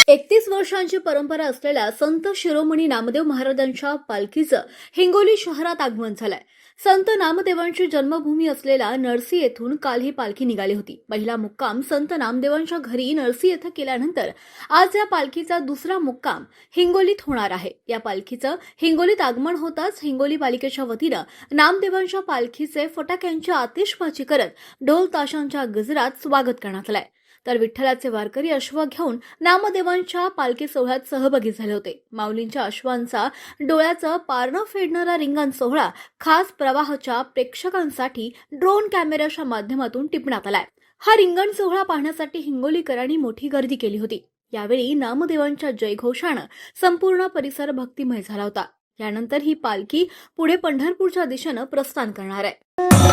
31 वर्षांची परंपरा असलेल्या संत शिरोमणी नामदेव महाराजांच्या पालखीचं हिंगोली शहरात आगमन झालंय. संत नामदेवांची जन्मभूमी असलेल्या नरसी येथून काल ही पालखी निघाली होती. पहिला मुक्काम संत नामदेवांच्या घरी नरसी येथे केल्यानंतर आज या पालखीचा दुसरा मुक्काम हिंगोलीत होणार आहे. या पालखीचं हिंगोलीत आगमन होताच हिंगोली पालिकेच्या वतीनं नामदेवांच्या पालखीचे फटाक्यांची आतिषबाजी करत ढोल ताशांच्या गजरात स्वागत करण्यात आलंय. तर विठ्ठलाचे वारकरी अश्व घेऊन नामदेवांच्या पालखी सोहळ्यात सहभागी झाले होते. माऊलींच्या अश्वांचा डोळ्याचं पारणं फेडणारा रिंगण सोहळा खास प्रवाहाच्या प्रेक्षकांसाठी ड्रोन कॅमेऱ्याच्या माध्यमातून टिपण्यात आलाय. हा रिंगण सोहळा पाहण्यासाठी हिंगोलीकरांनी मोठी गर्दी केली होती. यावेळी नामदेवांच्या जयघोषानं संपूर्ण परिसर भक्तिमय झाला होता. यानंतर ही पालखी पुढे पंढरपूरच्या दिशेनं प्रस्थान करणार आहे.